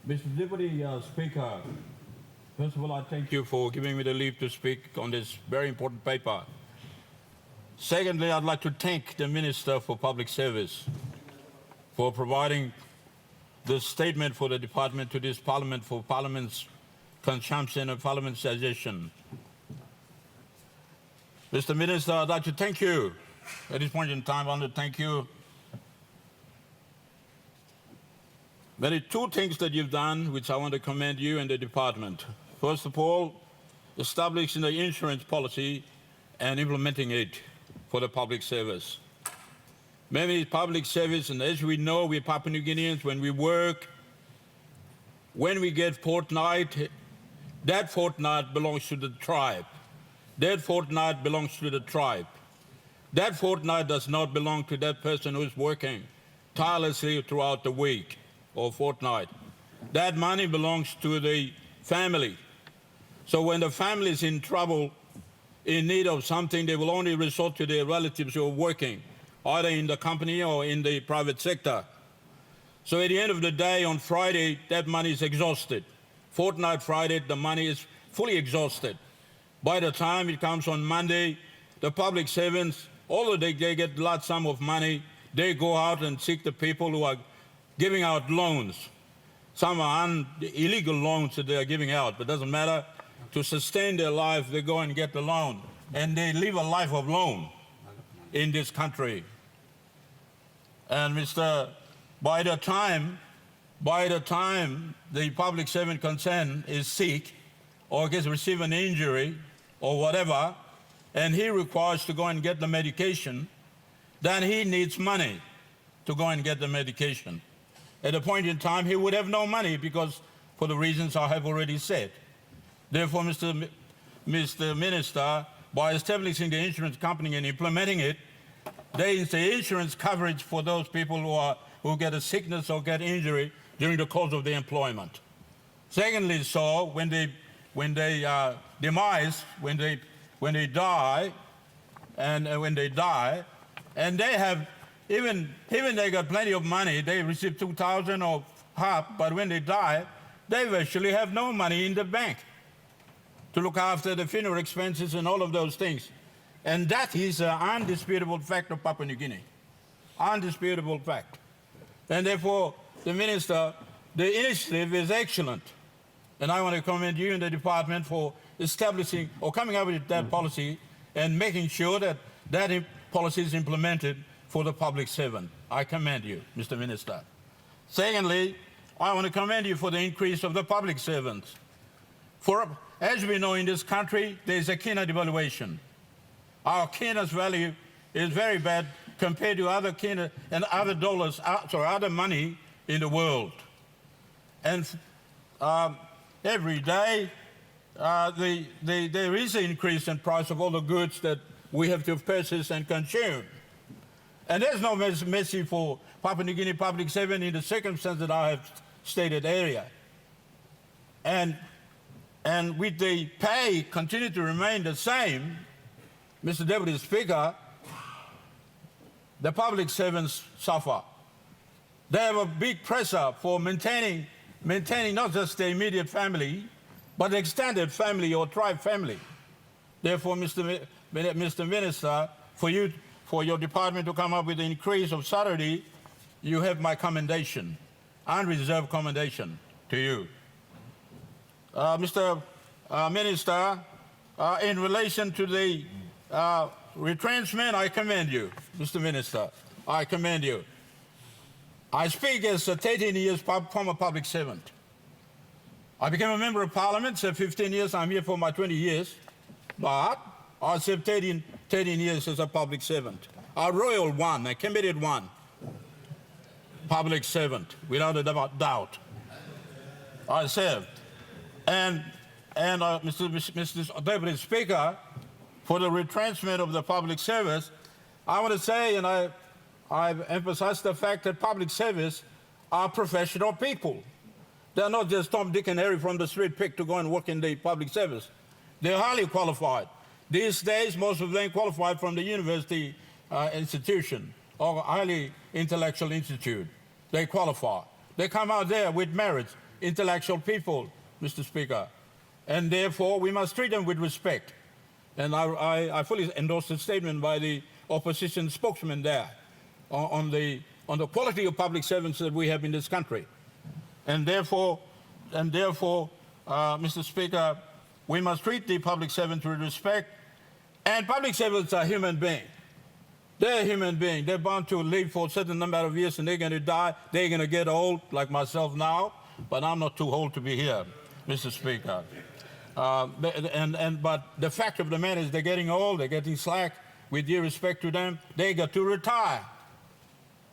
Mr. Deputy Speaker, first of all, I thank you for giving me the leave to speak on this very important paper. Secondly, I'd like to thank the Minister for Public Service for providing the statement for the Department to this Parliament for Parliament's consumption and Parliament's suggestion. Mr. Minister, I'd like to thank you. At this point in time, I want to thank you. There are two things that you've done which I want to commend you and the department. First of all, establishing the insurance policy and implementing it for the public service. Maybe public service, and as we know, we Papua New Guineans, when we work, when we get fortnight, that fortnight belongs to the tribe. That fortnight belongs to the tribe. That fortnight does not belong to that person who's working tirelessly throughout the week or fortnight. That money belongs to the family. So when the family is in trouble, in need of something, they will only resort to their relatives who are working, either in the company or in the private sector. So at the end of the day, on Friday, that money is exhausted. Fortnight Friday, the money is fully exhausted. By the time it comes on Monday, the public servants, although they get a large sum of money, they go out and seek the people who are giving out loans. Some are illegal loans that they are giving out, but it doesn't matter. To sustain their life, they go and get the loan, and they live a life of loan in this country. And by the time the public servant concerned is sick or receive an injury or whatever, and he requires to go and get the medication, then he needs money to go and get the medication. At a point in time, he would have no money because for the reasons I have already said. Therefore, Mr. Minister, by establishing the insurance company and implementing it, there is the insurance coverage for those people who get a sickness or get injury during the course of their employment. Secondly, so when they die, and they have even they got plenty of money, they receive 2,000 or half, but when they die, they virtually have no money in the bank to look after the funeral expenses and all of those things. And that is an undisputable fact of Papua New Guinea. Undisputable fact. And therefore, the Minister, the initiative is excellent. And I want to commend you and the department for establishing or coming up with that policy and making sure that that policy is implemented for the public servant. I commend you, Mr. Minister. Secondly, I want to commend you for the increase of the public servants. As we know in this country, there is a kina devaluation. Our kina's value is very bad compared to other kina and other dollars, other money in the world. And every day, there is an increase in price of all the goods that we have to purchase and consume. And there's no mercy for Papua New Guinea public servant in the circumstances that I have stated earlier. And with the pay continue to remain the same, Mr. Deputy Speaker, the public servants suffer. They have a big pressure for maintaining not just the immediate family, but the extended family or tribe family. Therefore, Mr. Minister, for your department to come up with an increase of salary, you have my commendation, unreserved commendation to you. Mr. Minister, in relation to the retrenchment, I commend you, Mr. Minister. I commend you. I speak as a 13 years former public servant. I became a member of parliament, so 15 years, I'm here for my 20 years, but I served 13 years as a public servant. A royal one, a committed one, public servant, without a doubt. I served. And Mr. Deputy Speaker, for the retrenchment of the public service, I want to say, and I've emphasized the fact that public service are professional people. They're not just Tom, Dick, and Harry from the street picked to go and work in the public service. They're highly qualified. These days, most of them qualified from the university institution or highly intellectual institute. They qualify. They come out there with merits intellectual people, Mr. Speaker, and therefore we must treat them with respect. And I fully endorse the statement by the opposition spokesman there on the quality of public servants that we have in this country. And therefore, Mr. Speaker, we must treat the public servants with respect. And public servants are human beings. They're human beings. They're bound to live for a certain number of years and they're going to die. They're going to get old, like myself now, but I'm not too old to be here, Mr. Speaker. But the fact of the matter is they're getting old, they're getting slack. With due respect to them, they got to retire.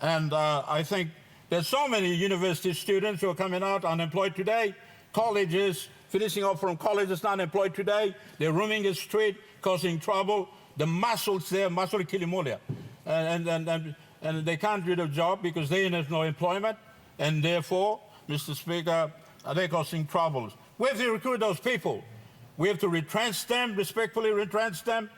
And I think there's so many university students who are coming out unemployed today, colleges, finishing up from colleges, not employed today. They're roaming the street, causing trouble. The muscles there, muscle kilimolia. And they can't do the job because they have no employment. And therefore, Mr. Speaker, they're causing troubles. We have to recruit those people. We have to retrench them, respectfully retrench them,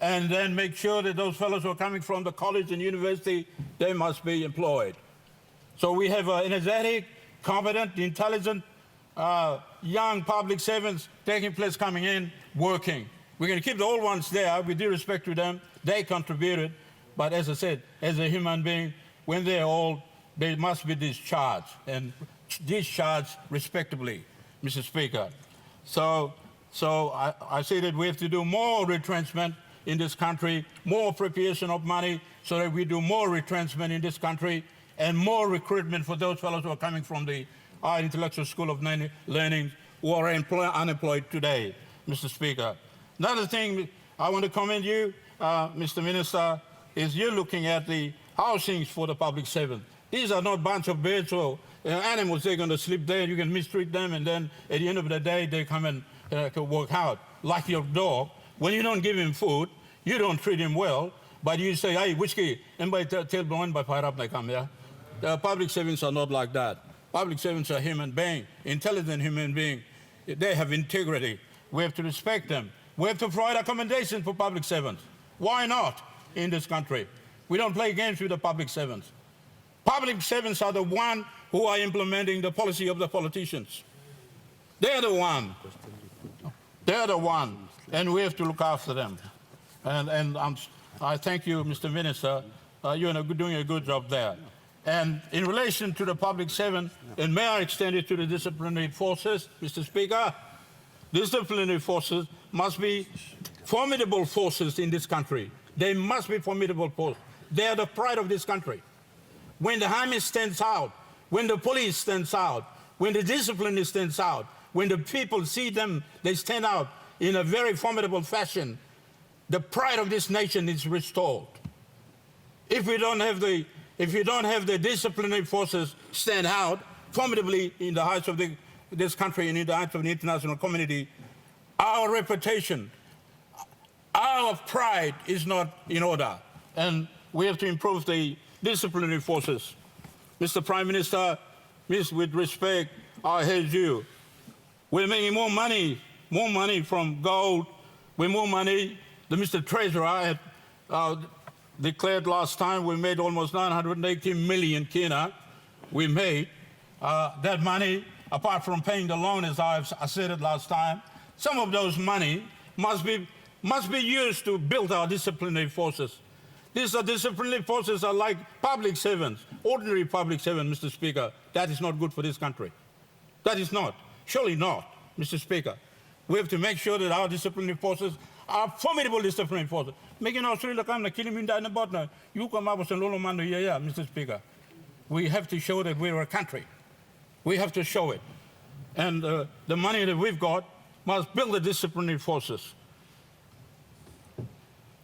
and then make sure that those fellows who are coming from the college and university, they must be employed. So we have energetic, competent, intelligent, young public servants taking place, coming in, working. We're going to keep the old ones there with due respect to them. They contributed. But as I said, as a human being, when they're old, they must be discharged, and discharged respectably, Mr. Speaker. So I say that we have to do more retrenchment in this country, more appropriation of money so that we do more retrenchment in this country and more recruitment for those fellows who are coming from our intellectual school of learning who are unemployed today, Mr. Speaker. Another thing I want to commend you, Mr. Minister, is you're looking at the housings for the public servants. These are not a bunch of birds or animals. They're going to sleep there, you can mistreat them, and then at the end of the day, they come and work out. Like your dog, when you don't give him food, you don't treat him well, but you say, hey, whiskey, and by tell blind by fire up they come here. The public servants are not like that. Public servants are human beings, intelligent human beings. They have integrity. We have to respect them. We have to provide accommodations for public servants. Why not in this country? We don't play games with the public servants. Public servants are the ones who are implementing the policy of the politicians. They're the one. They're the one, and we have to look after them. And I thank you, Mr. Minister. You're doing a good job there. And in relation to the public servant, and may I extend it to the disciplinary forces, Mr. Speaker, disciplinary forces must be formidable forces in this country. They must be formidable forces. They are the pride of this country. When the army stands out, when the police stands out, when the discipline stands out, when the people see them, they stand out in a very formidable fashion, the pride of this nation is restored. If you don't have the disciplinary forces stand out formidably in the eyes of this country and in the eyes of the international community, our reputation, our pride is not in order. And we have to improve the disciplinary forces. Mr. Prime Minister, with respect, I heard you. We're making more money from gold, with more money. The Mr. Treasurer had declared last time we made almost 980 million kina. We made that money, apart from paying the loan, as I said it last time, some of those money must be used to build our disciplinary forces. These disciplinary forces are like public servants, ordinary public servants, Mr. Speaker. That is not good for this country. That is not. Surely not, Mr. Speaker. We have to make sure that our disciplinary forces are formidable disciplinary forces. Making Australia come to kill him in the bottom. You come up with a little money here, Mr. Speaker. We have to show that we're a country. We have to show it. And the money that we've got must build the disciplinary forces.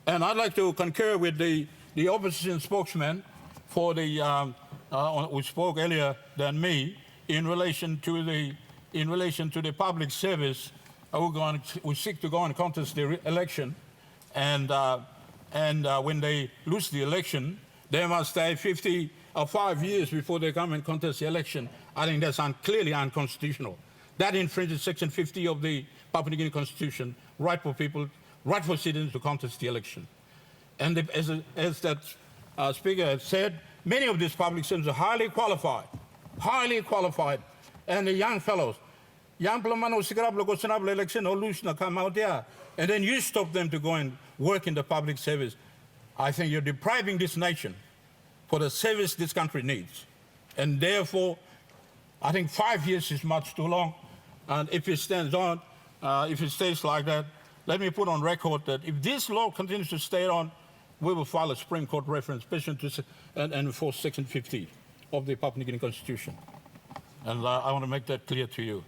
And I'd like to concur with the opposition spokesman for who spoke earlier than me in relation to the public service who seek to go and contest the election, and when they lose the election, they must stay 50 or 5 years before they come and contest the election. I think that's clearly unconstitutional. That infringes Section 50 of the Papua New Guinea Constitution, right for citizens to contest the election. And as that speaker has said, many of these public servants are highly qualified, and the young fellows. Young Plamano Sigrablo Gosanabla election or Lushna come out there, and then you stop them to go and work in the public service. I think you're depriving this nation for the service this country needs. And therefore, I think 5 years is much too long. And if it stands on, if it stays like that, let me put on record that if this law continues to stay on, we will file a Supreme Court reference petition to and enforce Section 50 of the Papua New Guinea Constitution. And I want to make that clear to you.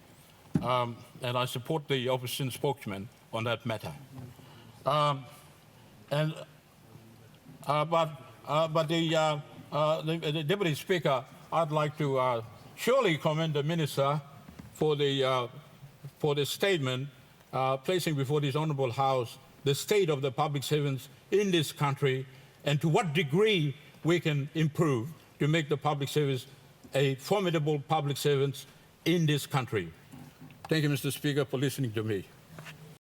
And I support the opposition spokesman on that matter. But the Deputy Speaker, I'd like to surely commend the Minister for the statement placing before this Honourable House the state of the public servants in this country and to what degree we can improve to make the public service a formidable public servants in this country. Thank you, Mr. Speaker, for listening to me.